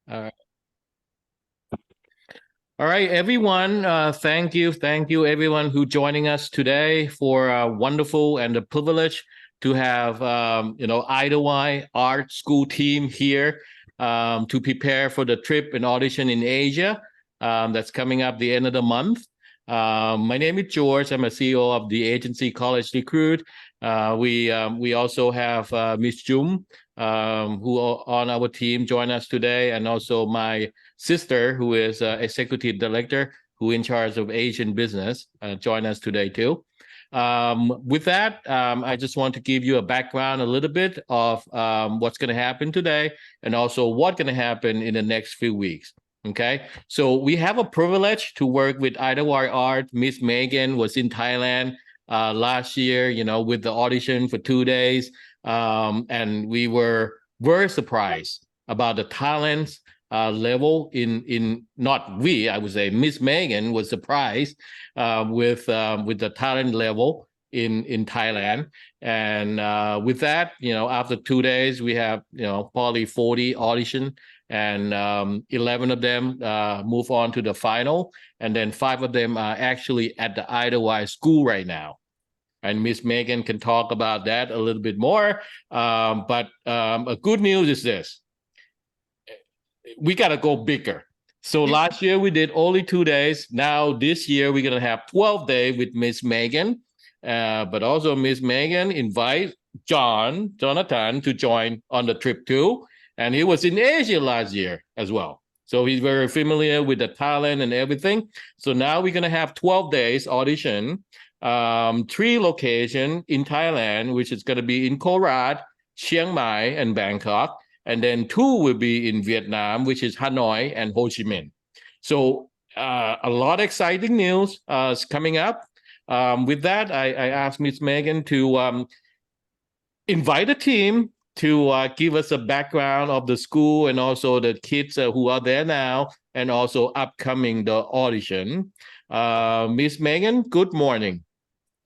Uh, all right, everyone. Thank you, everyone who joining us today for wonderful and a privilege to have Idyllwild Art School team here to prepare for the trip and audition in Asia that's coming up the end of the month. My name is George. I'm a CEO of the agency College Recruit. We also have Miss Jum, who on our team join us today, and also my sister, who is executive director, who in charge of Asian business, join us today too. With that, I just want to give you a background, a little bit of what's going to happen today, and also what's going to happen in the next few weeks. Okay, so we have a privilege to work with Idyllwild Art. Miss Megan was in Thailand last year, with the audition for 2 days, and we were very surprised about the talents level in not we, I would say Miss Megan was surprised with the talent level in Thailand. And with that, after 2 days, we have probably 40 audition, and 11 of them move on to the final, and then 5 of them are actually at the Idyllwild school right now. And Miss Megan can talk about that a little bit more. But a good news is this: we got to go bigger. So last year we did only 2 days. Now this year we're going to have 12 days with Miss Megan. But also Miss Megan invite Jonathan to join on the trip too. And he was in Asia last year as well. So he's very familiar with the talent and everything. So now we're going to have 12 days audition, 3 locations in Thailand, which is going to be in Korat, Chiang Mai, and Bangkok. And then 2 will be in Vietnam, which is Hanoi and Ho Chi Minh. So a lot of exciting news is coming up. With that, I asked Miss Megan to invite the team to give us a background of the school and also the kids who are there now, and also upcoming the audition. Miss Megan, good morning.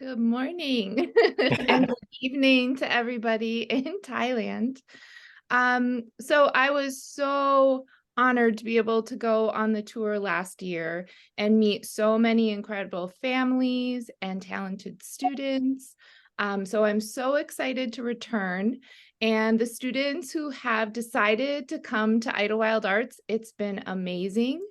Good morning and good evening to everybody in Thailand. So I was so honored to be able to go on the tour last year and meet so many incredible families and talented students. So I'm so excited to return. And the students who have decided to come to Idyllwild Arts, it's been amazing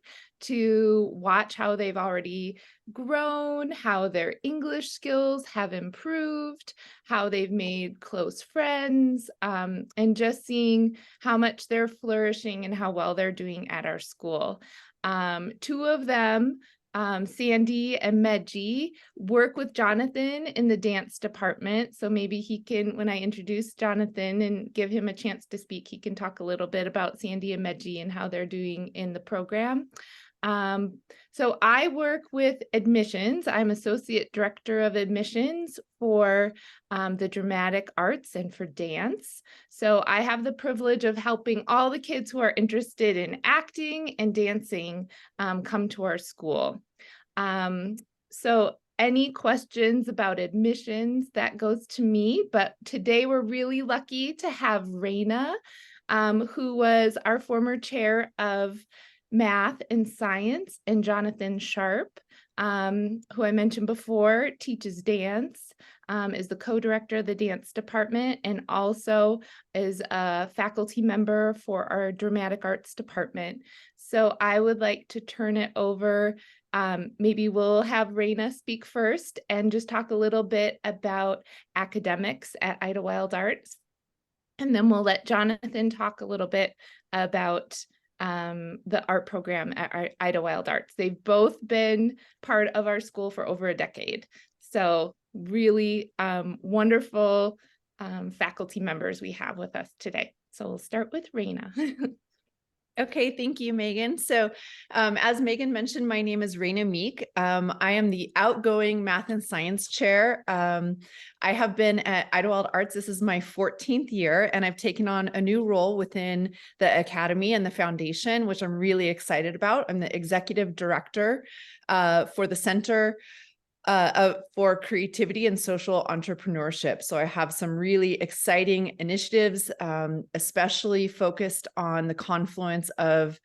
to watch how they've already grown, how their English skills have improved, how they've made close friends, and just seeing how much they're flourishing and how well they're doing at our school. 2 of them, Sandy and Medji, work with Jonathan in the dance department. So maybe he can, when I introduce Jonathan and give him a chance to speak, he can talk a little bit about Sandy and Medji and how they're doing in the program. So I work with admissions. I'm Associate Director of Admissions for the Dramatic Arts and for dance. So I have the privilege of helping all the kids who are interested in acting and dancing come to our school. So any questions about admissions, that goes to me. But today we're really lucky to have Raina, who was our former chair of math and science, and Jonathan Sharp, who I mentioned before, teaches dance, is the co-director of the dance department, and also is a faculty member for our dramatic arts department. So I would like to turn it over. Maybe we'll have Raina speak first and just talk a little bit about academics at Idyllwild Arts. And then we'll let Jonathan talk a little bit about the art program at Idyllwild Arts. They've both been part of our school for over a decade. So really wonderful faculty members we have with us today. So we'll start with Raina. Okay, thank you, Megan. So as Megan mentioned, my name is Raina Meek. I am the outgoing math and science chair. I have been at Idyllwild Arts. This is my 14th year, and I've taken on a new role within the academy and the foundation, which I'm really excited about. I'm the executive director for the center for creativity and social entrepreneurship. So I have some really exciting initiatives, especially focused on the confluence of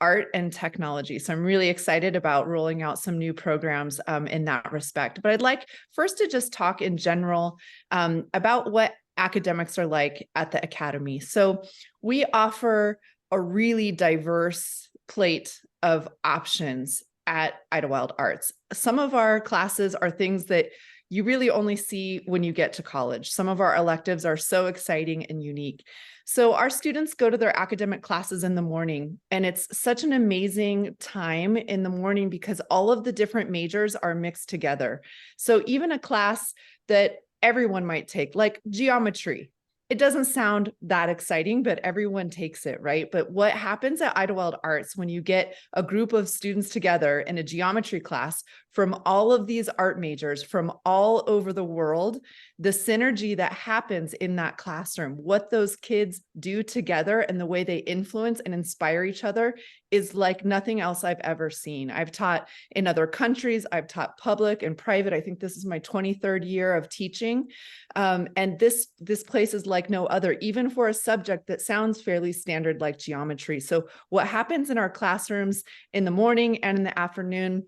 art and technology. So I'm really excited about rolling out some new programs in that respect. But I'd like first to just talk in general about what academics are like at the Academy. So we offer a really diverse plate of options at Idyllwild Arts. Some of our classes are things that you really only see when you get to college. Some of our electives are so exciting and unique. So our students go to their academic classes in the morning, and it's such an amazing time in the morning because all of the different majors are mixed together. So even a class that everyone might take, like geometry, it doesn't sound that exciting, but everyone takes it, right? But what happens at Idyllwild Arts when you get a group of students together in a geometry class from all of these art majors from all over the world, the synergy that happens in that classroom, what those kids do together and the way they influence and inspire each other is like nothing else I've ever seen. I've taught in other countries, I've taught public and private. I think this is my 23rd year of teaching. And this place is like no other, even for a subject that sounds fairly standard like geometry. So what happens in our classrooms in the morning and in the afternoon,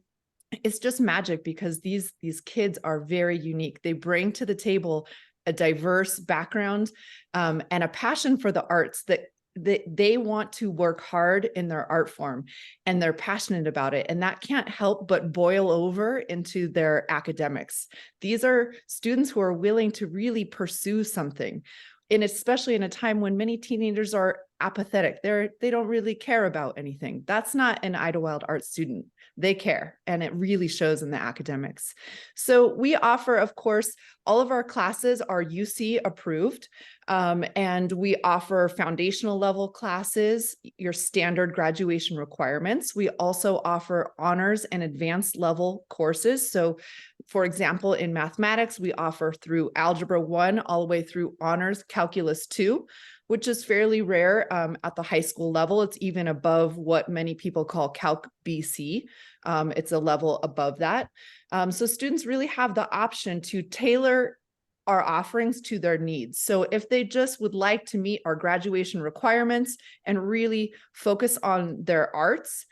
it's just magic because these kids are very unique. They bring to the table a diverse background and a passion for the arts that they want to work hard in their art form and they're passionate about it. And that can't help but boil over into their academics. These are students who are willing to really pursue something. And especially in a time when many teenagers are apathetic, they don't really care about anything. That's not an Idyllwild Arts student. They care, and it really shows in the academics. So we offer, of course, all of our classes are UC approved, and we offer foundational level classes, your standard graduation requirements. We also offer honors and advanced level courses. So for example, in mathematics, we offer through Algebra 1 all the way through Honors Calculus 2, which is fairly rare at the high school level. It's even above what many people call Calc BC. It's a level above that. So students really have the option to tailor our offerings to their needs. So if they just would like to meet our graduation requirements and really focus on their arts,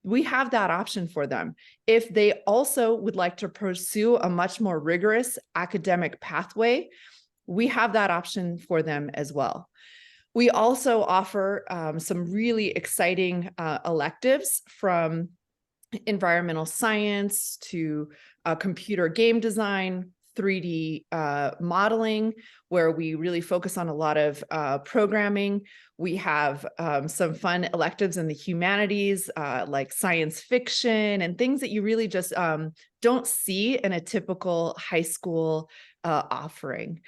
we have that option for them. If they also would like to pursue a much more rigorous academic pathway, we have that option for them as well. We also offer some really exciting electives from environmental science to computer game design, 3D modeling, where we really focus on a lot of programming. We have some fun electives in the humanities, like science fiction and things that you really just don't see in a typical high school offering.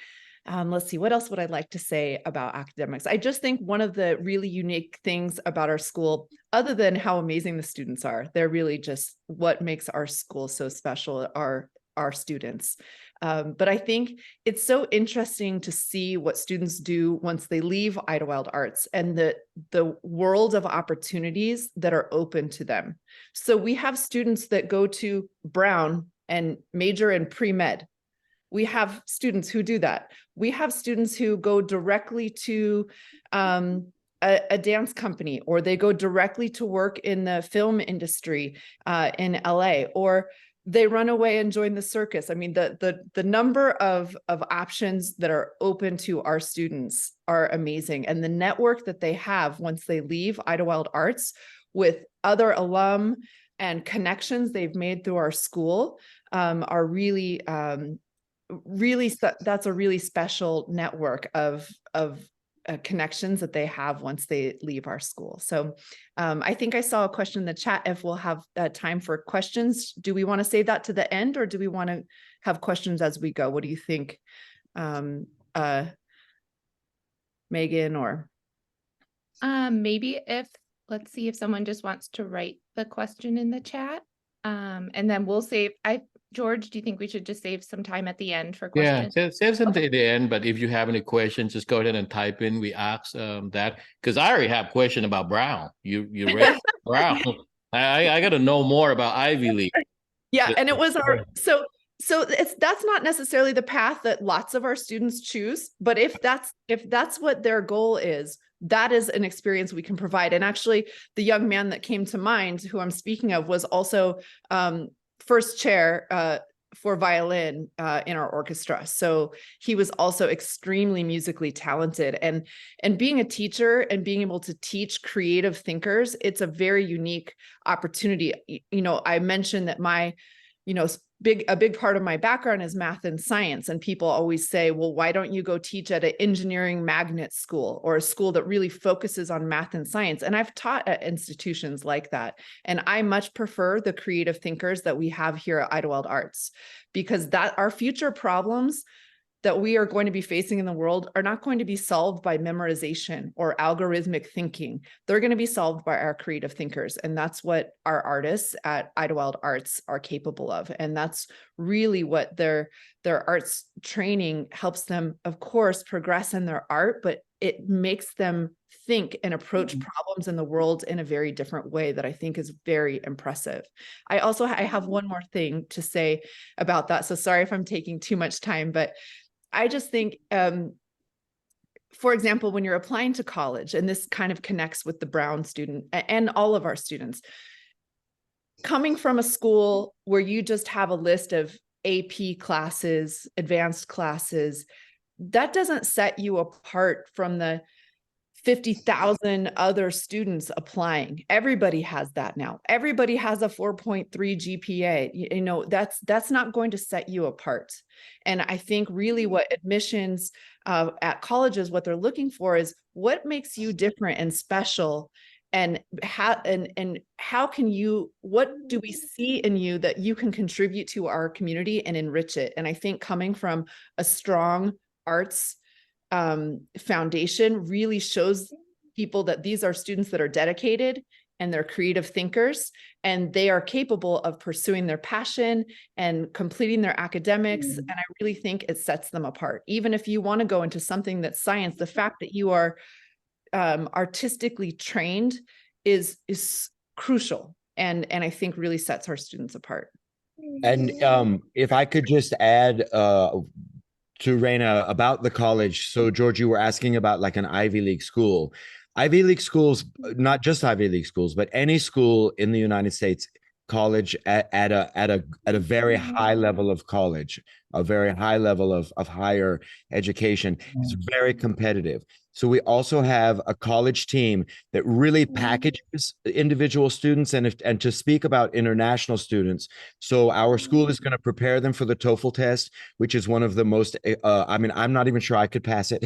Let's see, what else would I like to say about academics? I just think one of the really unique things about our school, other than how amazing the students are, they're really just what makes our school so special, are our students. But I think it's so interesting to see what students do once they leave Idyllwild Arts and the world of opportunities that are open to them. So we have students that go to Brown and major in pre-med. We have students who do that. We have students who go directly to a dance company, or they go directly to work in the film industry in LA, or they run away and join the circus. I mean, the number of options that are open to our students are amazing. And the network that they have once they leave Idyllwild Arts with other alum and connections they've made through our school are really, that's a really special network of connections that they have once they leave our school. So I think I saw a question in the chat if we'll have time for questions. Do we want to save that to the end, or do we want to have questions as we go? What do you think, Megan, or? Maybe let's see if someone just wants to write the question in the chat. And then we'll save, George, do you think we should just save some time at the end for questions? Yeah, save some at the end, but if you have any questions, just go ahead and type in. We ask that, because I already have a question about Brown. You read Brown. I got to know more about Ivy League. Yeah, and it was our, So that's not necessarily the path that lots of our students choose, but if that's what their goal is, that is an experience we can provide. And actually, the young man that came to mind, who I'm speaking of, was also first chair for violin in our orchestra. So he was also extremely musically talented. And being a teacher and being able to teach creative thinkers, it's a very unique opportunity. You know, I mentioned that my, you know, a big part of my background is math and science. And people always say, well, why don't you go teach at an engineering magnet school or a school that really focuses on math and science? And I've taught at institutions like that. And I much prefer the creative thinkers that we have here at Idyllwild Arts, because that our future problems that we are going to be facing in the world are not going to be solved by memorization or algorithmic thinking. They're going to be solved by our creative thinkers. And that's what our artists at Idyllwild Arts are capable of. And that's really what their arts training helps them, of course, progress in their art, but it makes them think and approach problems in the world in a very different way that I think is very impressive. I have one more thing to say about that. So sorry if I'm taking too much time, but I just think, for example, when you're applying to college, and this kind of connects with the Brown student and all of our students, coming from a school where you just have a list of AP classes, advanced classes, that doesn't set you apart from the 50,000 other students applying. Everybody has that now. Everybody has a 4.3 GPA. You know, that's not going to set you apart. And I think really what admissions at colleges, what they're looking for is what makes you different and special, and how can you, what do we see in you that you can contribute to our community and enrich it? And I think coming from a strong arts foundation really shows people that these are students that are dedicated and they're creative thinkers, and they are capable of pursuing their passion and completing their academics. And I really think it sets them apart. Even if you want to go into something that's science, the fact that you are artistically trained is crucial, and I think really sets our students apart. And if I could just add to Raina about the college. So George, you were asking about like an Ivy League school. Ivy League schools, not just Ivy League schools, but any school in the United States, college at a very high level of college, a very high level of higher education, is very competitive. So we also have a college team that really packages individual students, and to speak about international students. So our school is going to prepare them for the TOEFL test, which is one of the most, I mean, I'm not even sure I could pass it,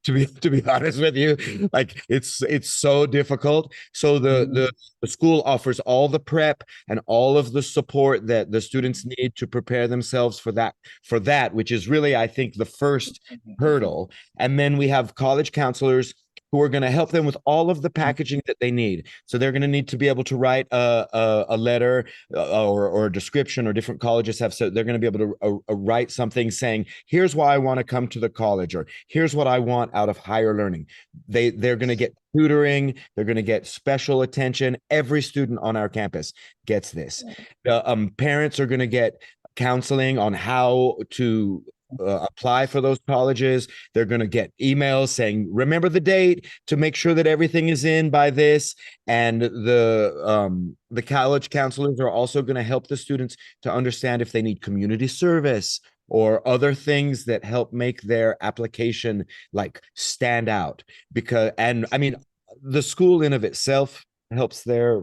to be honest with you. Like it's so difficult. So the school offers all the prep and all of the support that the students need to prepare themselves for that, which is really, I think, the first hurdle. And then we have college counselors who are going to help them with all of the packaging that they need. So they're going to need to be able to write a letter or a description, or different colleges have. So they're going to be able to write something saying, here's why I want to come to the college, or here's what I want out of higher learning. They're going to get tutoring. They're going to get special attention. Every student on our campus gets this. Parents are going to get counseling on how to apply for those colleges. They're going to get emails saying, remember the date to make sure that everything is in by this. And the college counselors are also going to help the students to understand if they need community service or other things that help make their application like stand out. Because, and I mean, the school in of itself helps their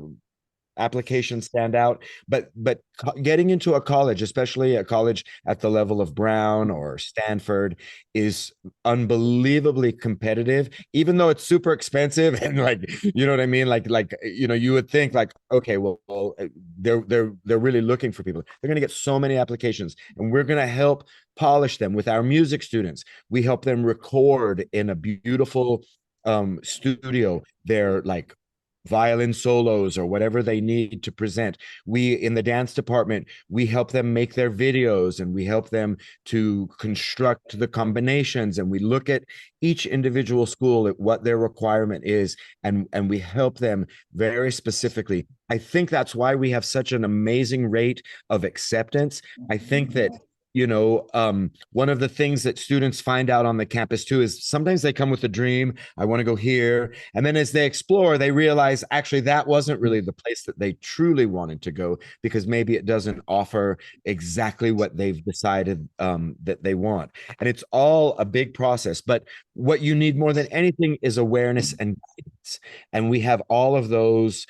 applications stand out, but getting into a college, especially a college at the level of Brown or Stanford, is unbelievably competitive, even though it's super expensive. And like, you know what I mean, like you know, you would think like, okay, well they're really looking for people. They're going to get so many applications, and we're going to help polish them with our music students. We help them record in a beautiful studio. They're like violin solos or whatever they need to present. We, in the dance department, we help them make their videos, and we help them to construct the combinations, and we look at each individual school at what their requirement is, and we help them very specifically. I think that's why we have such an amazing rate of acceptance. I think that one of the things that students find out on the campus too is sometimes they come with a dream, I want to go here, and then as they explore, they realize actually that wasn't really the place that they truly wanted to go, because maybe it doesn't offer exactly what they've decided that they want. And it's all a big process, but what you need more than anything is awareness and guidance, and we have all of those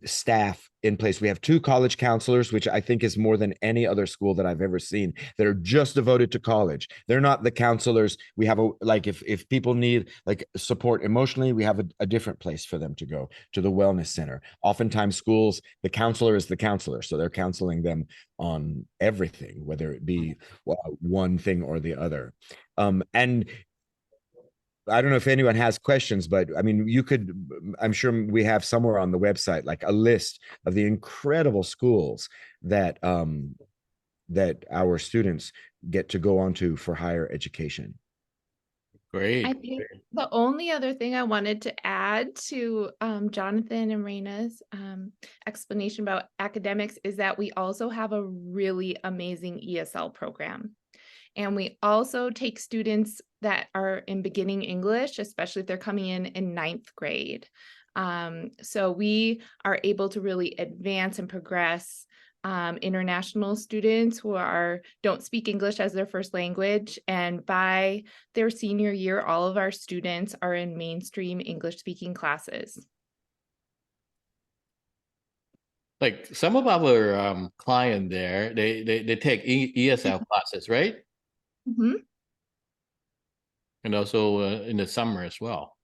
staff in place. We have 2 college counselors, which I think is more than any other school that I've ever seen, that are just devoted to college. They're not the counselors. We have if people need like support emotionally, we have a different place for them to go, to the wellness center. Oftentimes schools, the counselor is the counselor, so they're counseling them on everything, whether it be one thing or the other. And I don't know if anyone has questions, but I mean, I'm sure we have somewhere on the website like a list of the incredible schools that that our students get to go on to for higher education. Great. I think the only other thing I wanted to add to Jonathan and Raina's explanation about academics is that we also have a really amazing ESL program. And we also take students that are in beginning English, especially if they're coming in 9th grade. So we are able to really advance and progress international students who don't speak English as their first language. And by their senior year, all of our students are in mainstream English speaking classes. Like some of our client there, they take ESL classes, right? Mm-hmm. And also in the summer as well.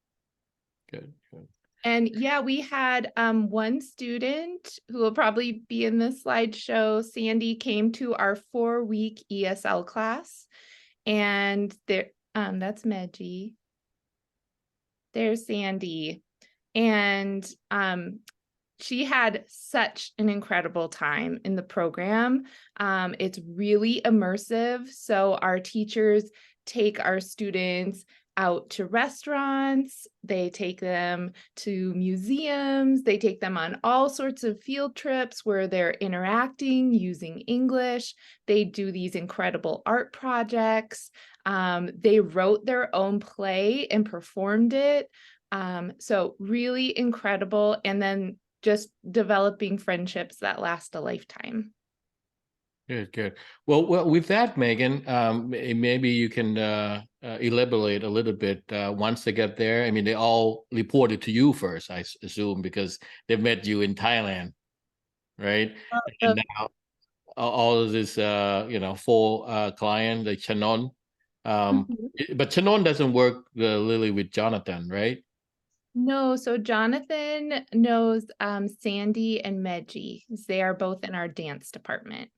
Good. And yeah, we had one student who will probably be in the slideshow. Sandy came to our 4-week ESL class, and there, that's Meji. There's Sandy, and she had such an incredible time in the program. It's really immersive. So our teachers take our students out to restaurants, they take them to museums, they take them on all sorts of field trips where they're interacting using English. They do these incredible art projects. They wrote their own play and performed it. So really incredible. And then just developing friendships that last a lifetime. Good. Well, with that, Megan, maybe you can elaborate a little bit once they get there. I mean, they all reported to you first, I assume, because they met you in Thailand, right? And now all of this, 4 clients, like Chanon. But Chanon doesn't work really with Jonathan, right? No, so Jonathan knows Sandy and Meji. They are both in our dance department.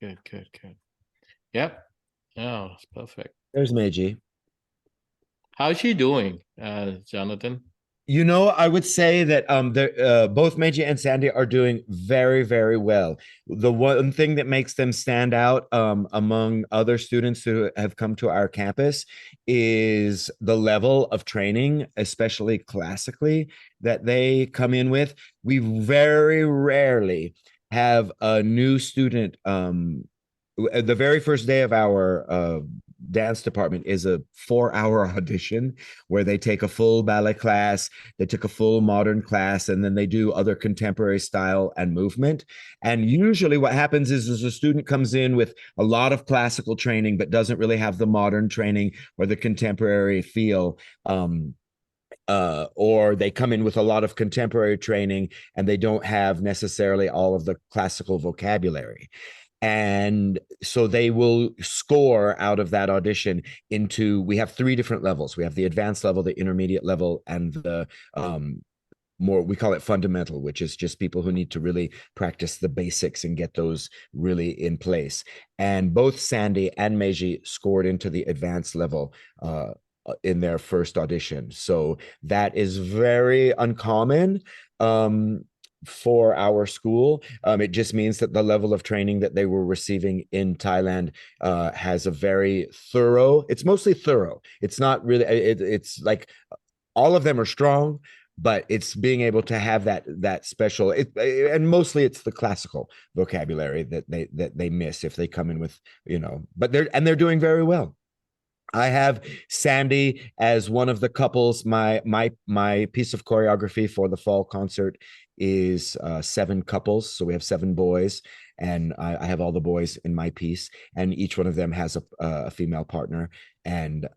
Good. Yep. Oh, it's perfect. There's Meiji. How's she doing, Jonathan? I would say that both Meiji and Sandy are doing very, very well. The one thing that makes them stand out among other students who have come to our campus is the level of training, especially classically, that they come in with. We very rarely have a new student. The very first day of our dance department is a 4-hour audition where they take a full ballet class, they took a full modern class, and then they do other contemporary style and movement. And usually what happens is a student comes in with a lot of classical training but doesn't really have the modern training or the contemporary feel. Or they come in with a lot of contemporary training and they don't have necessarily all of the classical vocabulary. And so they will score out of that audition we have 3 different levels. We have the advanced level, the intermediate level, and the more, we call it fundamental, which is just people who need to really practice the basics and get those really in place. And both Sandy and Meiji scored into the advanced level in their first audition. So that is very uncommon for our school. It just means that the level of training that they were receiving in Thailand has a very thorough, it's mostly thorough. It's not really, it's like all of them are strong, but it's being able to have that special, and mostly it's the classical vocabulary that they miss if they come in with, but they're doing very well. I have Sandy as one of the couples. My piece of choreography for the fall concert is 7 couples. So we have 7 boys, and I have all the boys in my piece, and each one of them has a female partner. And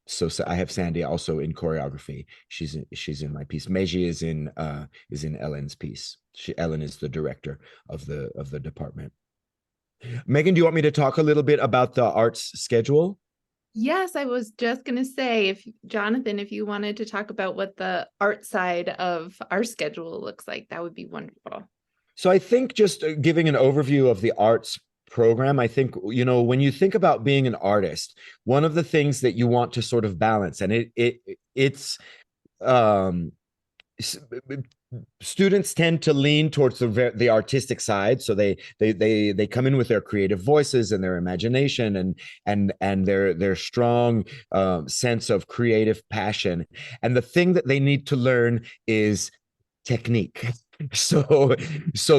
so I have Sandy also in choreography. She's in my piece. Meiji is in Ellen's piece. Ellen is the director of the department. Megan, do you want me to talk a little bit about the arts schedule? Yes, I was just going to say, if Jonathan, if you wanted to talk about what the art side of our schedule looks like, that would be wonderful. So I think just giving an overview of the arts program, I think, when you think about being an artist, one of the things that you want to sort of balance, and it's students tend to lean towards the artistic side, so they come in with their creative voices and their imagination and their strong sense of creative passion, and the thing that they need to learn is technique. So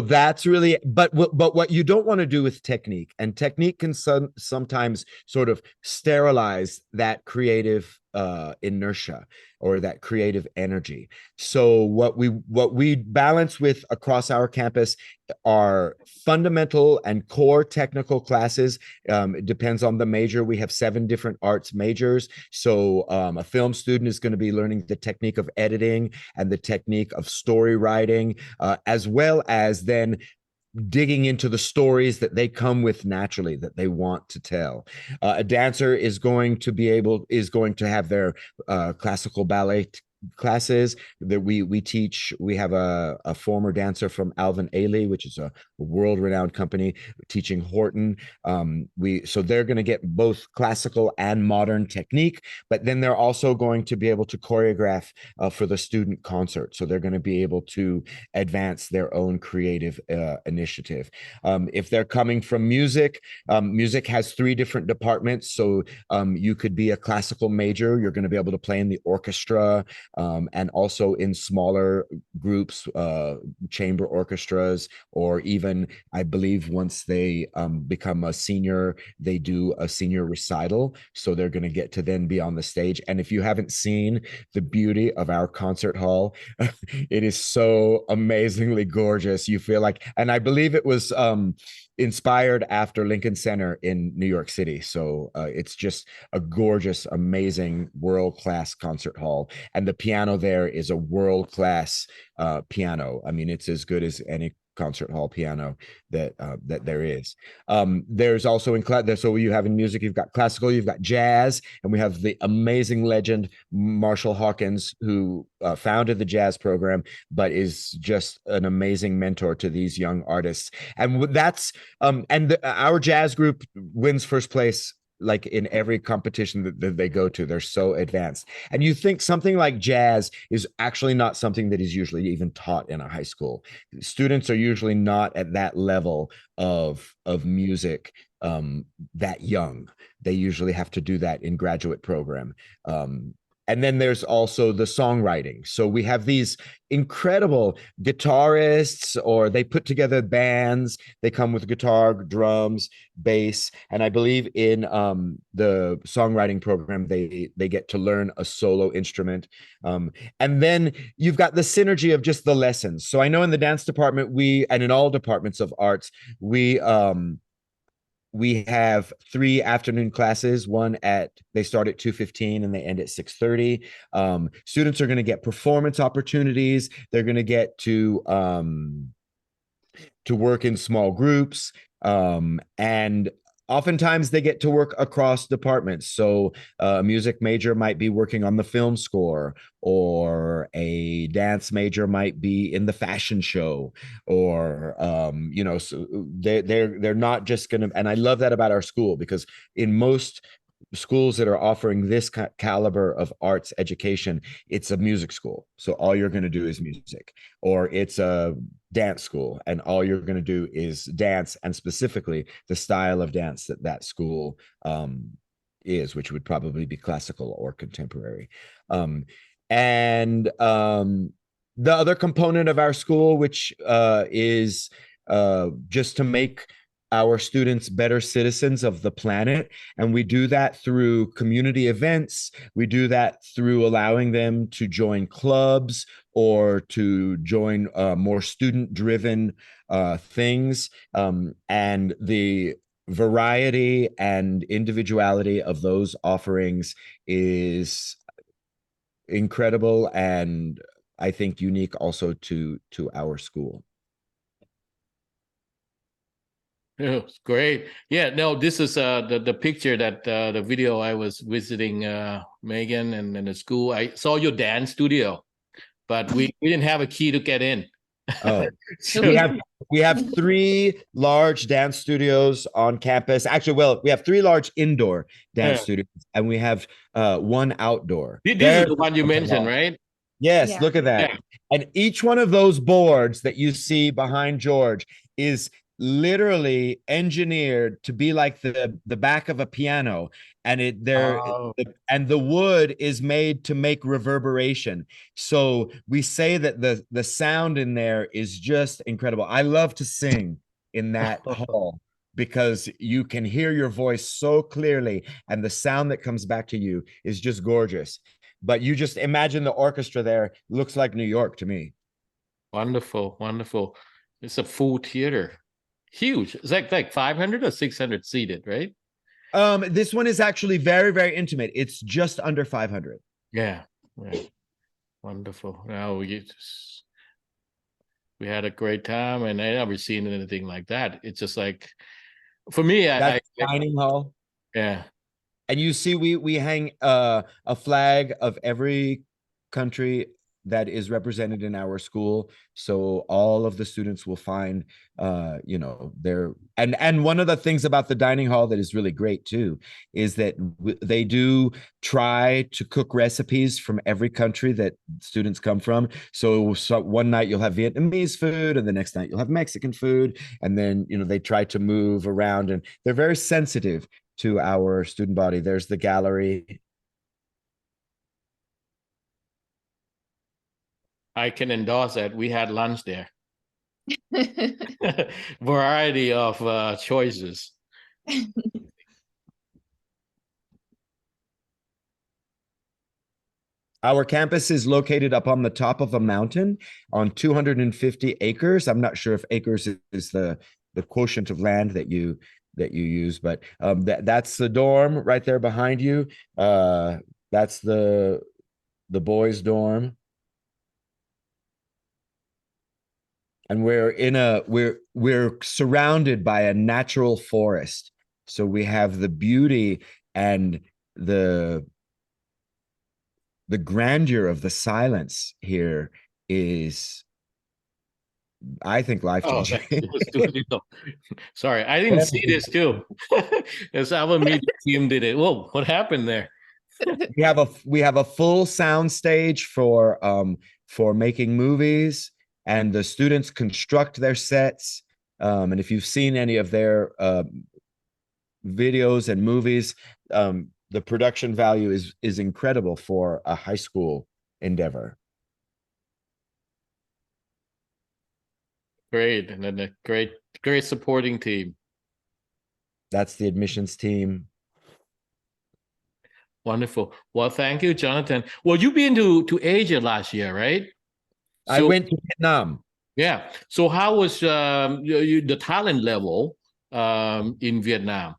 that's really, but what you don't want to do with technique, and technique can sometimes sort of sterilize that creative inertia or that creative energy. So what we balance with across our campus are fundamental and core technical classes. It depends on the major. We have 7 different arts majors. So a film student is going to be learning the technique of editing and the technique of story writing, as well as then digging into the stories that they come with naturally that they want to tell. A dancer is going to have their classical ballet classes that we teach. We have a former dancer from Alvin Ailey, which is a world-renowned company, teaching Horton. So they're going to get both classical and modern technique, but then they're also going to be able to choreograph for the student concert. So they're going to be able to advance their own creative initiative. If they're coming from music, music has 3 different departments. So you could be a classical major. You're going to be able to play in the orchestra, and also in smaller groups, chamber orchestras, or even, I believe, once they become a senior, they do a senior recital. So they're going to get to then be on the stage. And if you haven't seen the beauty of our concert hall, it is so amazingly gorgeous. You feel like, and I believe it was inspired after Lincoln Center in New York City. So it's just a gorgeous, amazing, world-class concert hall. And the piano there is a world-class piano. I mean, it's as good as any concert hall piano that there is. There's also so you have in music, you've got classical, you've got jazz, and we have the amazing legend Marshall Hawkins, who founded the jazz program, but is just an amazing mentor to these young artists. And that's our jazz group wins first place like in every competition that they go to. They're so advanced. And you think something like jazz is actually not something that is usually even taught in a high school. Students are usually not at that level of music that young. They usually have to do that in graduate program. And then there's also the songwriting. So we have these incredible guitarists, or they put together bands. They come with guitar, drums, bass. And I believe in the songwriting program, they get to learn a solo instrument. And then you've got the synergy of just the lessons. So I know in the dance department, and in all departments of arts, we have 3 afternoon classes. They start at 2:15 and they end at 6:30. Students are going to get performance opportunities. They're going to get to work in small groups. And oftentimes they get to work across departments. So a music major might be working on the film score, or a dance major might be in the fashion show, or so they're not just gonna. And I love that about our school, because in most schools that are offering this caliber of arts education, it's a music school. So all you're going to do is music, or it's a dance school and all you're going to do is dance, and specifically the style of dance that that school is, which would probably be classical or contemporary. And the other component of our school, which is just to make our students better citizens of the planet. And we do that through community events. We do that through allowing them to join clubs or to join more student-driven things. And the variety and individuality of those offerings is incredible, and I think unique also to our school. Oh, great. Yeah, no, this is the picture that the video I was visiting Megan and the school. I saw your dance studio, but we didn't have a key to get in. Oh, So- we have 3 large dance studios on campus. Actually, well, we have 3 large indoor dance Yeah. studios, and we have 1 outdoor. This is There's the one you mentioned, right? Yes, Yeah. look at that. Yeah. And each one of those boards that you see behind George is literally engineered to be like the back of a piano, and Oh. and the wood is made to make reverberation. So we say that the sound in there is just incredible. I love to sing in that hall because you can hear your voice so clearly, and the sound that comes back to you is just gorgeous. But you just imagine the orchestra there. Looks like New York to me. Wonderful, wonderful. It's a full theater. Huge. It's like 500 or 600 seated, right? This one is actually very, very intimate. It's just under 500. Yeah. Wonderful. Now we had a great time, and I never seen anything like that. It's just like, for me, That's dining hall. yeah. And you see, we hang a flag of every country that is represented in our school, so all of the students will find you know, their and one of the things about the dining hall that is really great too is that they do try to cook recipes from every country that students come from. So one night you'll have Vietnamese food, and the next night you'll have Mexican food, and then, you know, they try to move around, and they're very sensitive to our student body. There's the gallery. I can endorse that. We had lunch there. Variety of choices. Our campus is located up on the top of a mountain on 250 acres. I'm not sure if acres is the quotient of land that you use, but that's the dorm right there behind you. That's the boys' dorm. And we're surrounded by a natural forest. So we have the beauty and the grandeur of the silence here is, I think, life-changing. Sorry, I didn't see this too. As our media team did it. Whoa, what happened there? We have a full sound stage for making movies, and the students construct their sets. And if you've seen any of their videos and movies, the production value is incredible for a high school endeavor. Great, and then a great supporting team. That's the admissions team. Wonderful. Well, thank you, Jonathan. Well, you've been to Asia last year, right? I went to Vietnam. Yeah. So how was the talent level in Vietnam?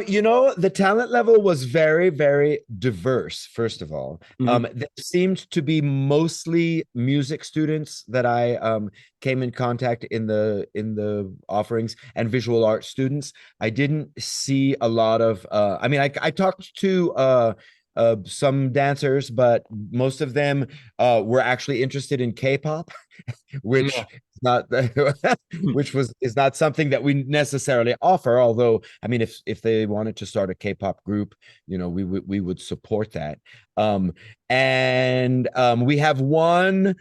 You know, the talent level was very, very diverse, first of all. There seemed to be mostly music students that I came in contact in the offerings, and visual art students. I didn't see a lot of I mean, I talked to some dancers, but most of them were actually interested in K-pop, which is not which is not something that we necessarily offer. Although, I mean, if they wanted to start a K-pop group, we would support that. We have one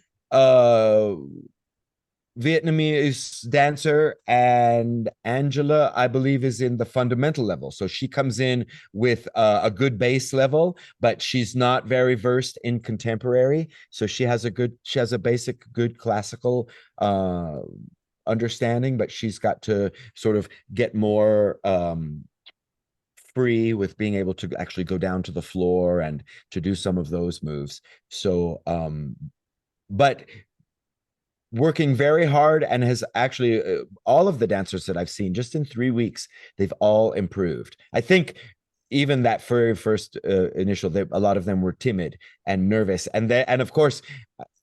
Vietnamese dancer, and Angela, I believe, is in the fundamental level. So she comes in with a good base level, but she's not very versed in contemporary. So she has a basic good classical understanding, but she's got to sort of get more free with being able to actually go down to the floor and to do some of those moves. So, but working very hard, and has actually all of the dancers that I've seen just in 3 weeks, they've all improved. I think even that very first initial, a lot of them were timid and nervous, and of course,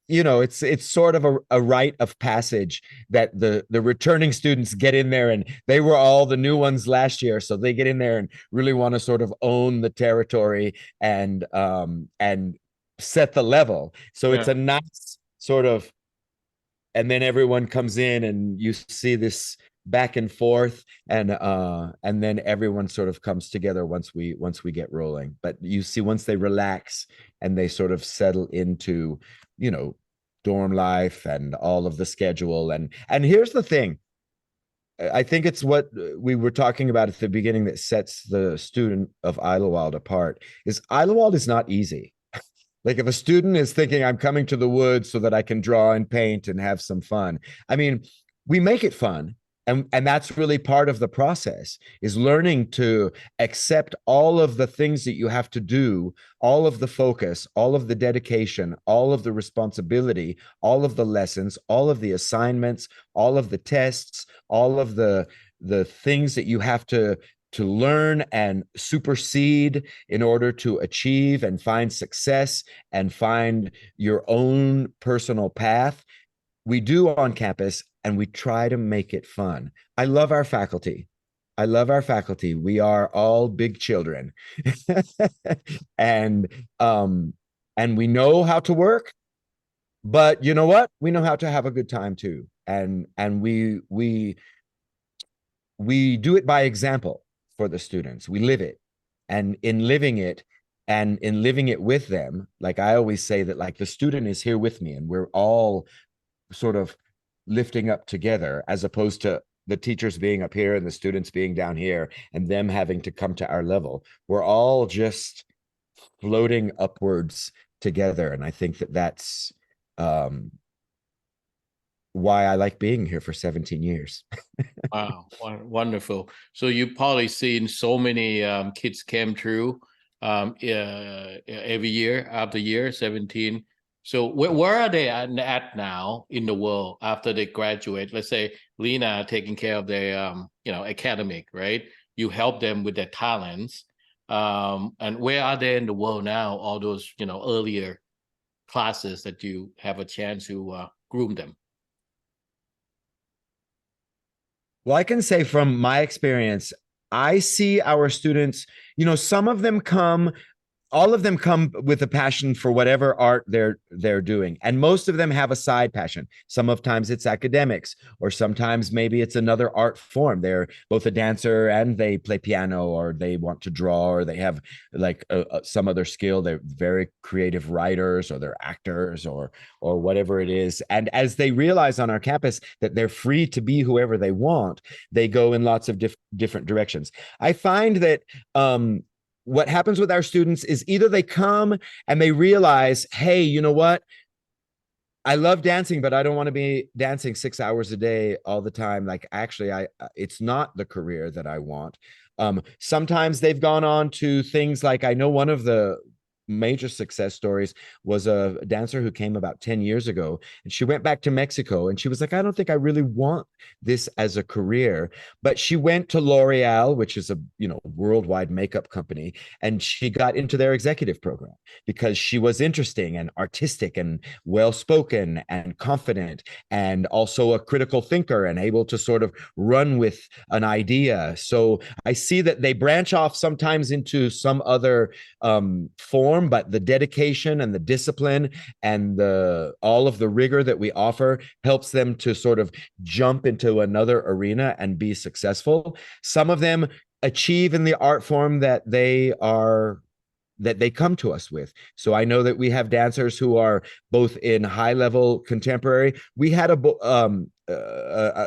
it's sort of a rite of passage that the returning students get in there, and they were all the new ones last year, so they get in there and really want to sort of own the territory and set the level. So it's a nice sort of, and then everyone comes in and you see this back and forth, and then everyone sort of comes together once we get rolling. But you see, once they relax and they sort of settle into, dorm life and all of the schedule. And here's the thing. I think it's what we were talking about at the beginning that sets the student of Idyllwild apart, is Idyllwild is not easy. Like, if a student is thinking, I'm coming to the woods so that I can draw and paint and have some fun, I mean, we make it fun. And that's really part of the process, is learning to accept all of the things that you have to do, all of the focus, all of the dedication, all of the responsibility, all of the lessons, all of the assignments, all of the tests, all of the things that you have to learn and supersede in order to achieve and find success and find your own personal path. We do on campus, and we try to make it fun. I love our faculty. We are all big children. and we know how to work, but you know what? We know how to have a good time too. And we do it by example for the students. We live it. And in living it, and in living it with them, like I always say that, like, the student is here with me, and we're all sort of lifting up together, as opposed to the teachers being up here and the students being down here and them having to come to our level. We're all just floating upwards together. And I think that that's why I like being here for 17 years. Wow, wonderful. So you've probably seen so many kids came through every year after year, 17. So where are they at now in the world after they graduate? Let's say Lena taking care of their academic, right? You help them with their talents. And where are they in the world now? All those earlier classes that you have a chance to groom them. Well, I can say from my experience, I see our students, some of them all of them come with a passion for whatever art they're doing. And most of them have a side passion. Sometimes it's academics, or sometimes maybe it's another art form. They're both a dancer and they play piano, or they want to draw, or they have like some other skill. They're very creative writers, or they're actors, or whatever it is. And as they realize on our campus that they're free to be whoever they want, they go in lots of different directions. I find that what happens with our students is either they come and they realize, hey, you know what? I love dancing, but I don't want to be dancing 6 hours a day all the time. Like, actually, it's not the career that I want. Sometimes they've gone on to things like, I know one of the major success stories was a dancer who came about 10 years ago, and she went back to Mexico, and she was like, I don't think I really want this as a career. But she went to L'Oreal, which is a worldwide makeup company, and she got into their executive program because she was interesting and artistic and well-spoken and confident, and also a critical thinker and able to sort of run with an idea. So I see that they branch off sometimes into some other form form, but the dedication and the discipline and all of the rigor that we offer helps them to sort of jump into another arena and be successful. Some of them achieve in the art form that they come to us with. So I know that we have dancers who are both in high level contemporary. We had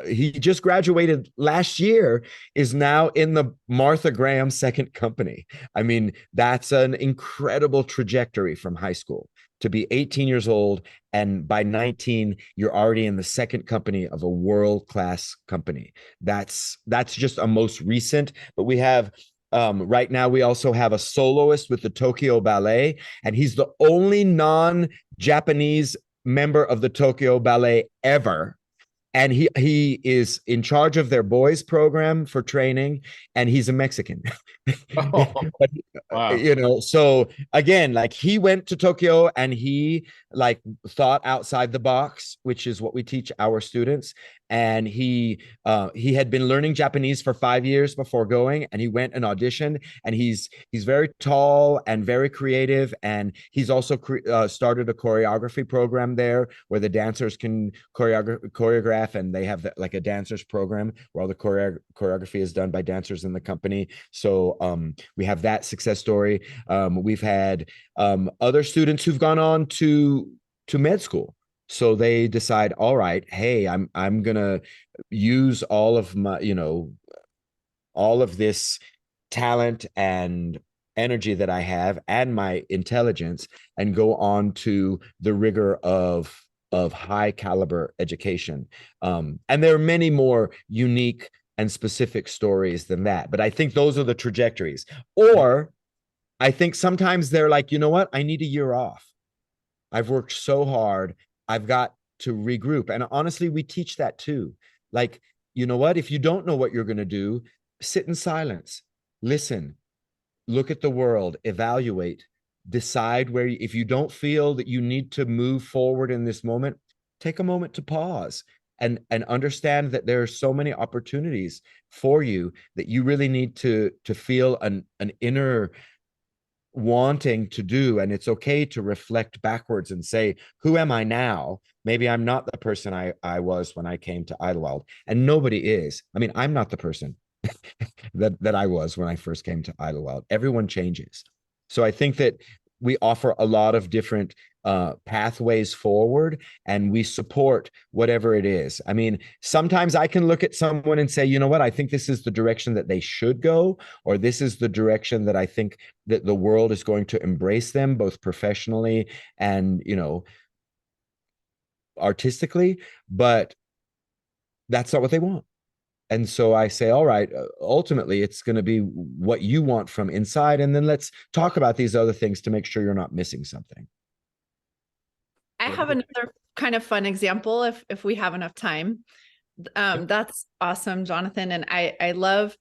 he just graduated last year, is now in the Martha Graham second company. I mean, that's an incredible trajectory from high school to be 18 years old. And by 19, you're already in the second company of a world-class company. That's just a most recent, but we have right now, we also have a soloist with the Tokyo Ballet, and he's the only non-Japanese member of the Tokyo Ballet ever. And he is in charge of their boys program for training, and he's a Mexican. But, Wow. you know, so again, like he went to Tokyo and he like thought outside the box, which is what we teach our students. And he had been learning Japanese for 5 years before going, and he went and auditioned. And he's very tall and very creative, and he's also started a choreography program there where the dancers can choreograph, and they have like a dancers program where all the choreography is done by dancers in the company. So we have that success story. We've had other students who've gone on to med school. So they decide, all right, hey, I'm gonna use all of my, all of this talent and energy that I have and my intelligence, and go on to the rigor of high caliber education. And there are many more unique and specific stories than that, but I think those are the trajectories. Or I think sometimes they're like, you know what, I need a year off. I've worked so hard. I've got to regroup. And honestly, we teach that too. Like, you know what, if you don't know what you're going to do, sit in silence, listen, look at the world, evaluate, decide where, if you don't feel that you need to move forward in this moment, take a moment to pause and understand that there are so many opportunities for you that you really need to feel an inner wanting to do. And it's okay to reflect backwards and say, who am I now? Maybe I'm not the person I was when I came to Idyllwild, and nobody is. I mean, I'm not the person that I was when I first came to Idyllwild. Everyone changes. So I think that we offer a lot of different pathways forward, and we support whatever it is. I mean, sometimes I can look at someone and say, you know what, I think this is the direction that they should go, or this is the direction that I think that the world is going to embrace them, both professionally and, artistically, but that's not what they want. And so I say, all right, ultimately, it's going to be what you want from inside. And then let's talk about these other things to make sure you're not missing something. I have another kind of fun example if we have enough time. That's awesome, Jonathan. And I love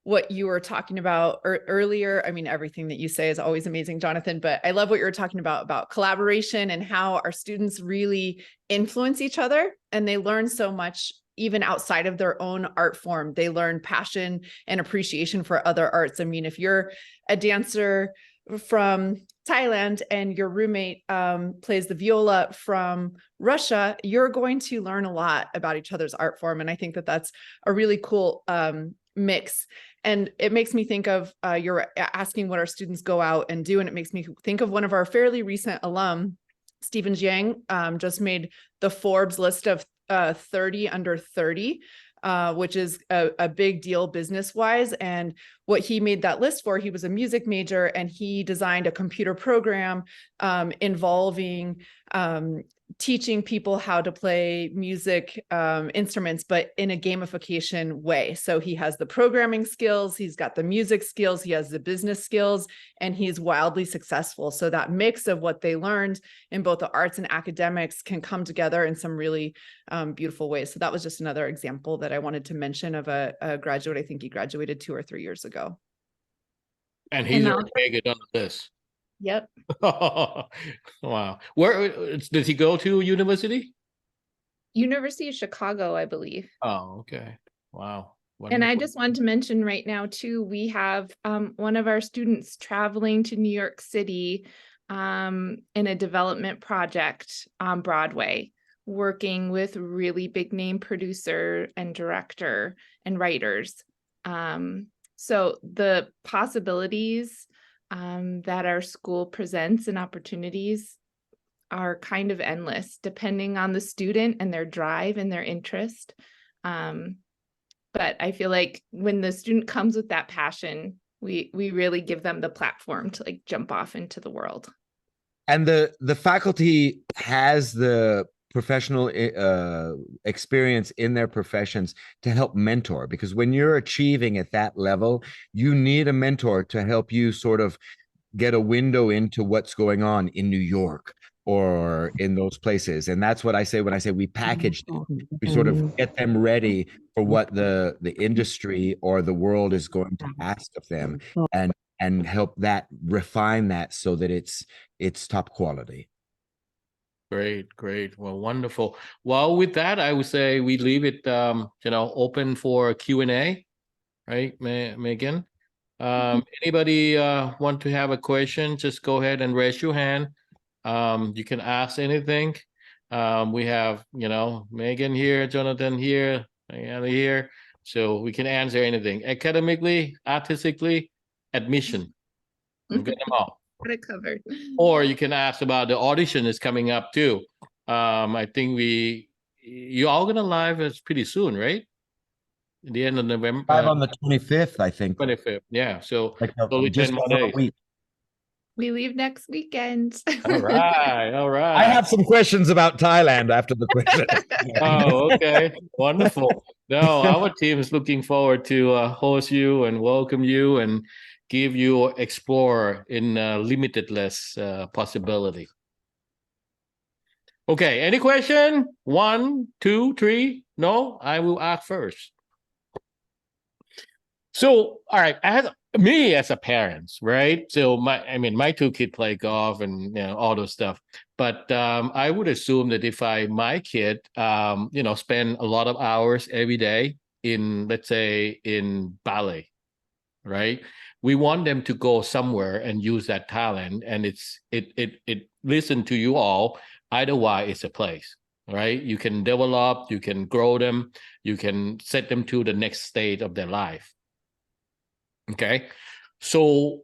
what you were talking about earlier. I mean, everything that you say is always amazing, Jonathan, but I love what you were talking about collaboration and how our students really influence each other, and they learn so much even outside of their own art form. They learn passion and appreciation for other arts. I mean, if you're a dancer from Thailand and your roommate plays the viola from Russia, you're going to learn a lot about each other's art form. And I think that that's a really cool mix. And it makes me think of, you're asking what our students go out and do. And it makes me think of one of our fairly recent alum, Stephen Jiang, just made the Forbes list of 30 under 30, which is a big deal business-wise. And what he made that list for, he was a music major, and he designed a computer program involving teaching people how to play music instruments, but in a gamification way. So he has the programming skills, he's got the music skills, he has the business skills, and he's wildly successful. So that mix of what they learned in both the arts and academics can come together in some really beautiful ways. So that was just another example that I wanted to mention of a graduate. I think he graduated 2 or 3 years ago. And he's already making it on the list. Yep. Wow. Where did he go to university? University of Chicago, I believe. Oh, okay. Wow. And I Wonderful. just wanted to mention right now too, we have one of our students traveling to New York City in a development project on Broadway, working with really big name producer and director and writers. So the possibilities that our school presents and opportunities are kind of endless, depending on the student and their drive and their interest. But I feel like when the student comes with that passion, we really give them the platform to like jump off into the world. And the faculty has the professional experience in their professions to help mentor, because when you're achieving at that level, you need a mentor to help you sort of get a window into what's going on in New York or in those places. And that's what I say when I say we package them. We sort of get them ready for what the industry or the world is going to ask of them, and help that refine that so that it's top quality. Great, great. Well, wonderful. Well, with that, I would say we leave it open for Q&A, right, Megan? Anybody want to have a question, just go ahead and raise your hand. You can ask anything. We have, Megan here, Jonathan here, Diana here, so we can answer anything. Academically, artistically, admission. We'll get them all. Got it covered. Or you can ask about the audition is coming up too. I think you all gonna live is pretty soon, right? At the end of November. Live on the 25th, I think. 25th, yeah. So Like only just 10 more over a days. week. We leave next weekend. All right, all right. I have some questions about Thailand after the question. Oh, okay. Wonderful. No, our team is looking forward to host you and welcome you and give you explore in limitless possibility. Okay, any question? 1, 2, 3? No, I will ask first. So, all right, as a parent, right? So my two kids play golf and all those stuff. But I would assume that if my kid spend a lot of hours every day in, let's say, in ballet, right? We want them to go somewhere and use that talent, and it listen to you all. Otherwise, it's a place, right? You can develop, you can grow them, you can set them to the next stage of their life. Okay, so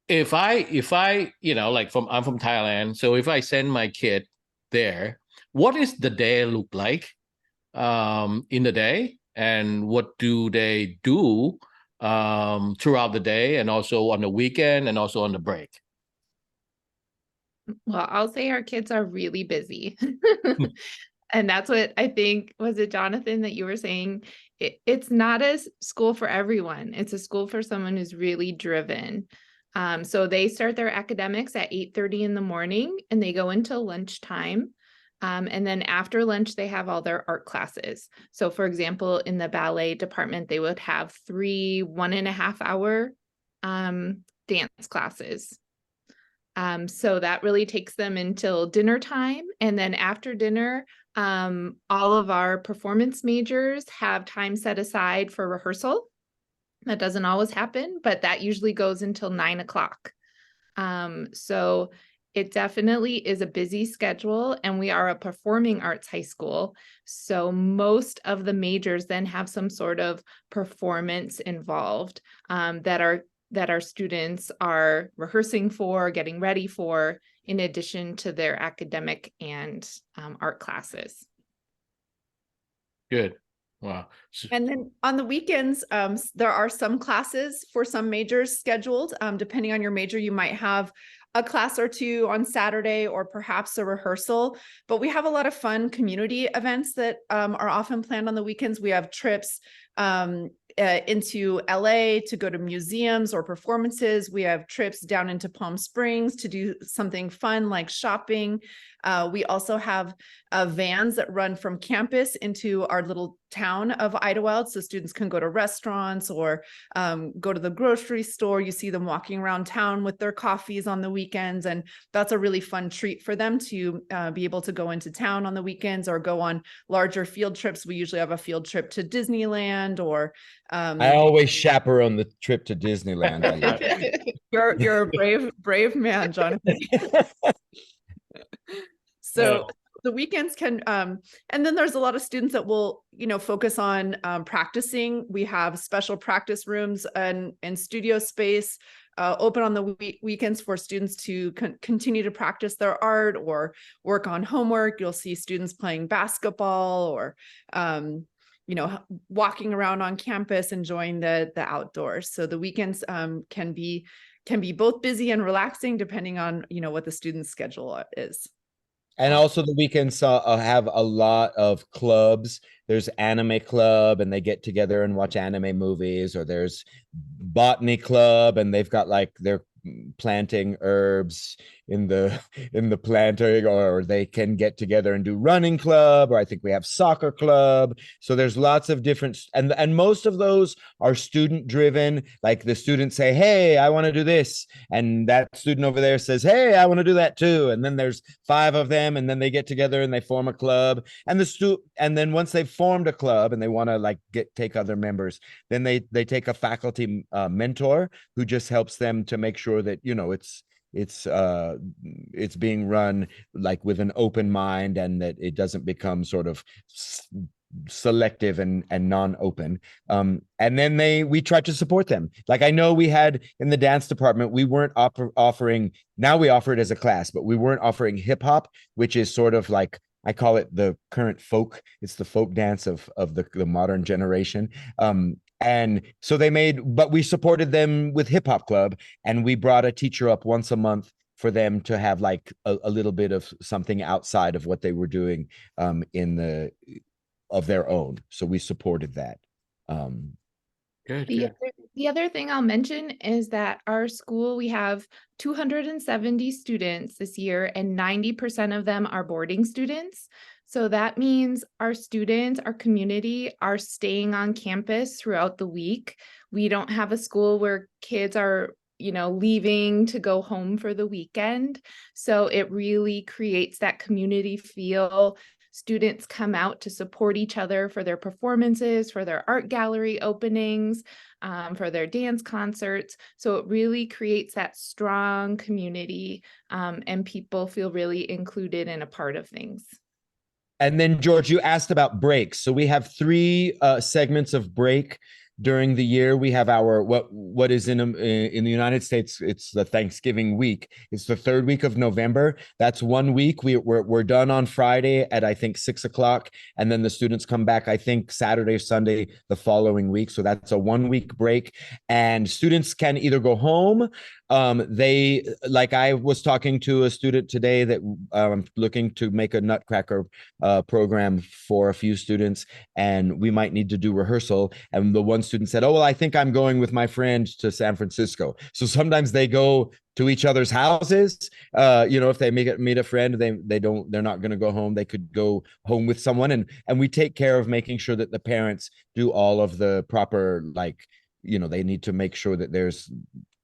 if I I'm from Thailand, so if I send my kid there, what is the day look like in the day, and what do they do throughout the day, and also on the weekend, and also on the break? Well, I'll say our kids are really busy. And that's what I think, was it Jonathan that you were saying? It's not a school for everyone. It's a school for someone who's really driven. So they start their academics at 8:30 in the morning and they go until lunchtime. And then after lunch, they have all their art classes. So for example, in the ballet department, they would have 3 1.5-hour dance classes. So that really takes them until dinner time. And then after dinner, all of our performance majors have time set aside for rehearsal. That doesn't always happen, but that usually goes until 9 o'clock. So it definitely is a busy schedule, and we are a performing arts high school. So most of the majors then have some sort of performance involved that our students are rehearsing for, getting ready for, in addition to their academic and art classes. Good. Wow. And then on the weekends, there are some classes for some majors scheduled. Depending on your major, you might have a class or two on Saturday, or perhaps a rehearsal. But we have a lot of fun community events that are often planned on the weekends. We have trips into LA to go to museums or performances. We have trips down into Palm Springs to do something fun like shopping. We also have vans that run from campus into our little town of Idyllwild, so students can go to restaurants or go to the grocery store. You see them walking around town with their coffees on the weekends, and that's a really fun treat for them to be able to go into town on the weekends or go on larger field trips. We usually have a field trip to Disneyland or I always chaperone the trip to Disneyland. you're a brave man, Jonathan. So the weekends can, and then there's a lot of students that will, focus on practicing. We have special practice rooms and studio space open on the weekends for students to continue to practice their art or work on homework. You'll see students playing basketball or, walking around on campus, enjoying the outdoors. So the weekends can be both busy and relaxing depending on, what the student's schedule is. And also the weekends have a lot of clubs. There's anime club and they get together and watch anime movies, or there's botany club and they've got like they're planting herbs in the planting, or they can get together and do running club, or I think we have soccer club. So there's lots of different, and most of those are student driven. Like the students say, hey, I want to do this, and that student over there says, hey, I want to do that too, and then there's 5 of them, and then they get together and they form a club, and and then once they've formed a club and they want to like take other members, then they take a faculty mentor who just helps them to make sure that it's being run like with an open mind, and that it doesn't become sort of selective and non-open. And then we try to support them. Like I know we had in the dance department, we weren't offering, now we offer it as a class, but we weren't offering hip hop, which is sort of like, I call it the current folk. It's the folk dance of the modern generation. And so but we supported them with hip hop club, and we brought a teacher up once a month for them to have like a little bit of something outside of what they were doing of their own. So we supported that. Good. The other thing I'll mention is that our school, we have 270 students this year, and 90% of them are boarding students. So that means our students, our community are staying on campus throughout the week. We don't have a school where kids are, leaving to go home for the weekend. So it really creates that community feel. Students come out to support each other for their performances, for their art gallery openings, for their dance concerts. So it really creates that strong community, and people feel really included and a part of things. And then, George, you asked about breaks. So we have 3 segments of break during the year. We have our what is in the United States, it's the Thanksgiving week. It's the 3rd week of November. That's 1 week. We're done on Friday at I think 6 o'clock, and then the students come back I think Saturday or Sunday the following week. So that's a 1 week break, and students can either go home. They, like I was talking to a student today that I'm looking to make a Nutcracker program for a few students, and we might need to do rehearsal. And the one student said, oh, well, I think I'm going with my friend to San Francisco. So sometimes they go to each other's houses. If they meet a friend, they're not going to go home. They could go home with someone, and we take care of making sure that the parents do all of the proper, they need to make sure that there's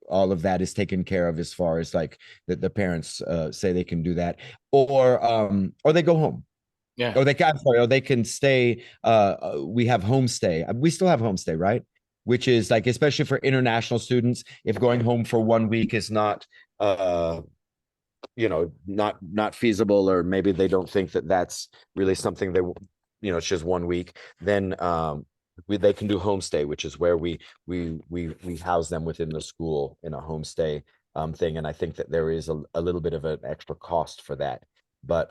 all of that is taken care of as far as like that the parents say they can do that, or they go home. Yeah. Or they can stay. We have homestay. We still have homestay, right? Which is like, especially for international students, if going home for 1 week is not not feasible, or maybe they don't think that that's really something they, it's just 1 week, then they can do homestay, which is where we house them within the school in a homestay thing. And I think that there is a little bit of an extra cost for that. But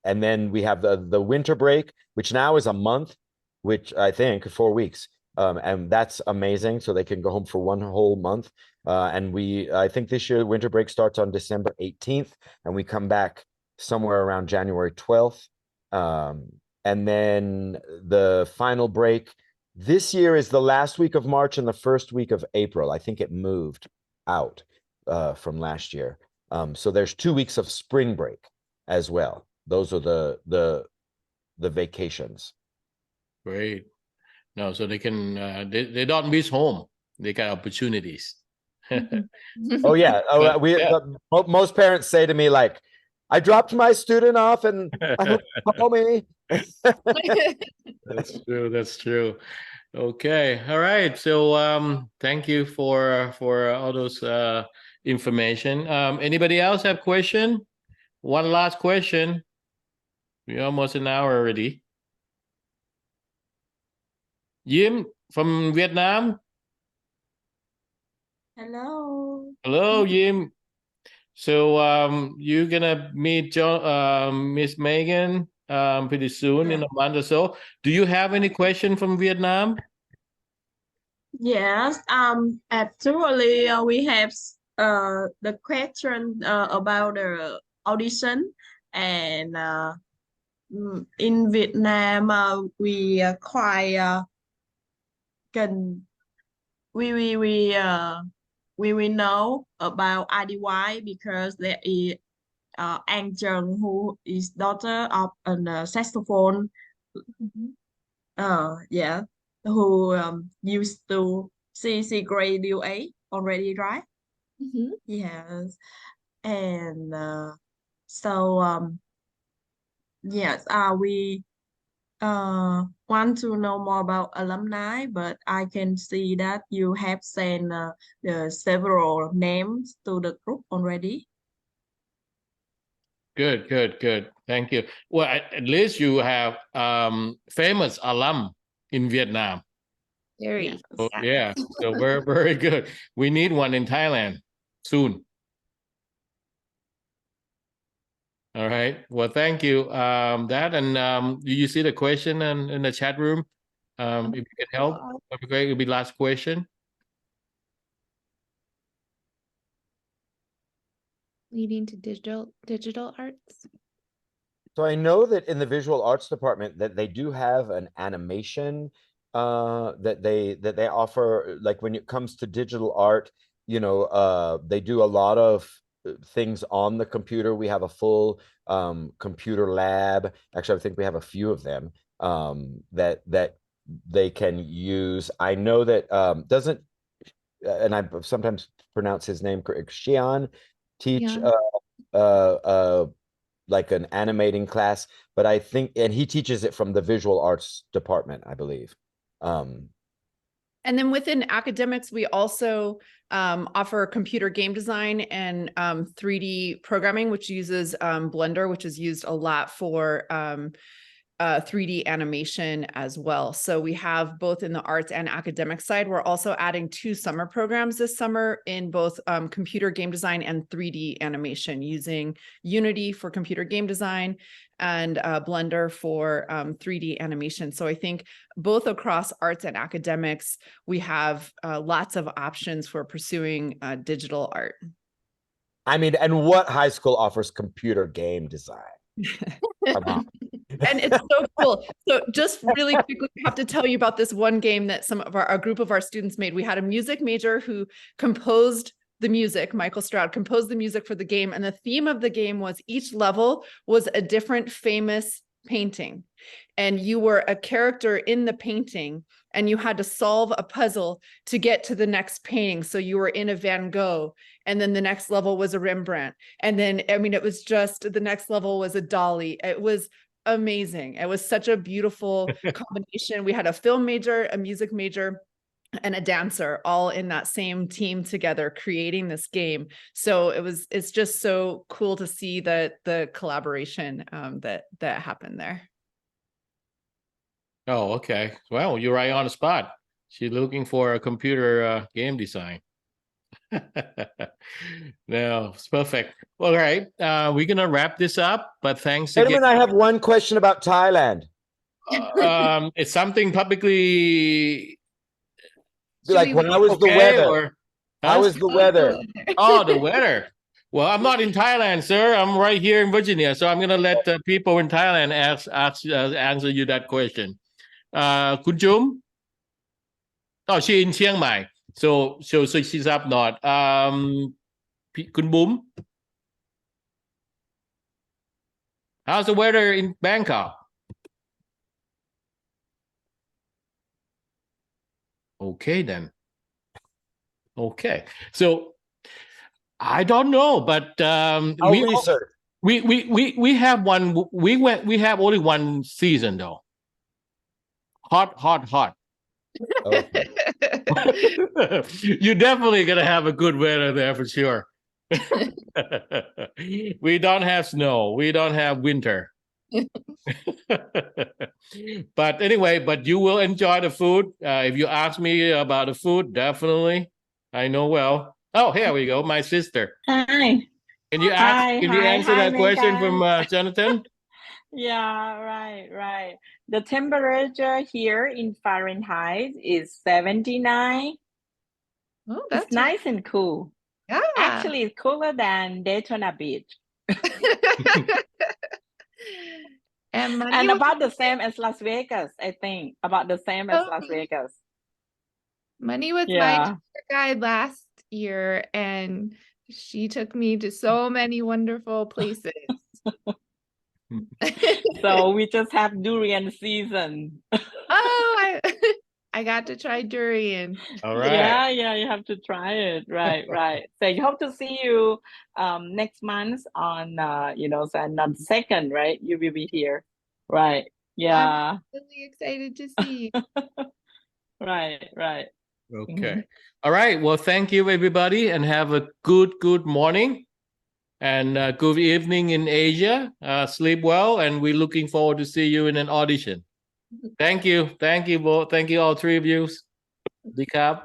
and then we have the winter break, which now is a month, which I think 4 weeks. And that's amazing. So they can go home for 1 whole month. And I think this year winter break starts on December 18th, and we come back somewhere around January 12th. And then the final break this year is the last week of March and the first week of April. I think it moved out from last year. So there's 2 weeks of spring break. as well. Those are the vacations. Great. No, so they can they don't miss home. They got opportunities. Oh yeah. Oh, But, we yeah. most parents say to me like, I dropped my student off and I hope you call me. That's true. That's true. Okay. All right. So thank you for all those information. Anybody else have question? One last question. We're almost an hour already. Yim from Vietnam. Hello. Hello, Yim. So you're gonna meet Miss Megan pretty soon in a month or so. Do you have any question from Vietnam? Yes. Actually, we have the question about the audition, and in Vietnam, we quite can we know about IDY because there is Anh Trần, who is daughter of a saxophone. Yeah, who used to see graduate already, right? Yes, and so yes, we want to know more about alumni, but I can see that you have sent the several names to the group already. Good, good, good. Thank you. Well, at least you have famous alum in Vietnam. Very. Yes. So, yeah, so very, very good. We need one in Thailand soon. All right. Well, thank you. That and do you see the question in the chat room? If you can help, that'd be great. It'll be last question. Leading to digital arts. So I know that in the visual arts department that they do have an animation that they offer, like when it comes to digital art, you know, they do a lot of things on the computer. We have a full computer lab. Actually, I think we have a few of them that they can use. I know that doesn't, and I sometimes pronounce his name correct, Xian, teach like an animating class, but I think, and he teaches it from the visual arts department, I believe. And then within academics, we also offer computer game design and 3D programming, which uses Blender, which is used a lot for 3D animation as well. So we have both in the arts and academic side. We're also adding 2 summer programs this summer in both computer game design and 3D animation, using Unity for computer game design and Blender for 3D animation. So I think both across arts and academics, we have lots of options for pursuing digital art. I mean, and what high school offers computer game design? Come on. And it's so cool. So just really quickly, I have to tell you about this one game that some of a group of our students made. We had a music major who composed the music. Michael Stroud composed the music for the game. And the theme of the game was each level was a different famous painting. And you were a character in the painting and you had to solve a puzzle to get to the next painting. So you were in a Van Gogh, and then the next level was a Rembrandt. And then, I mean, it was just, the next level was a Dali. It was amazing. It was such a beautiful combination. We had a film major, a music major, and a dancer all in that same team together creating this game. So it's just so cool to see the collaboration that happened there. Oh, okay. Well, you're right on the spot. She's looking for a computer game design. No, it's perfect. All right. We're gonna wrap this up, but thanks again. Gentlemen, I have one question about Thailand. It's something publicly. Like, when I was the weather? Or, How was the weather? Oh, the weather. Well, I'm not in Thailand, sir. I'm right here in Virginia, so I'm gonna let people in Thailand answer you that question. Kun Jum? Oh, she in Chiang Mai. So she's up north. Kun Bum? How's the weather in Bangkok? Okay, then. Okay. So I don't know, but I'll research. we have one. We have only one season though. Hot, hot, hot. Okay. You're definitely gonna have a good weather there for sure. We don't have snow. We don't have winter. But anyway, but you will enjoy the food. If you ask me about the food, definitely. I know well. Oh, here we go. My sister. Hi. Can you Hi, answer hi, that question Megan. from Jonathan? Yeah, right. The temperature here in Fahrenheit is 79. Oh, It's that's nice and cool. yeah. Actually, it's cooler than Daytona Beach. And money And was about the same as Las Vegas, I think. About the same as Las Okay. Vegas. Money was my Yeah. tour guide last year, and she took me to so many wonderful places. So we just have durian season. Oh, I got to try durian. All right. Yeah, you have to try it. Right. So I hope to see you next month on so on the 2nd, right? You will be here. Right. Yeah. I'm really excited to see you. Right. Okay. All right. Well, thank you, everybody, and have a good morning and good evening in Asia. Sleep well, and we're looking forward to see you in an audition. Thank you. Thank you both. Thank you, all three of you. Decap.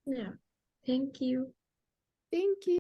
Yeah. Thank you. Thank you.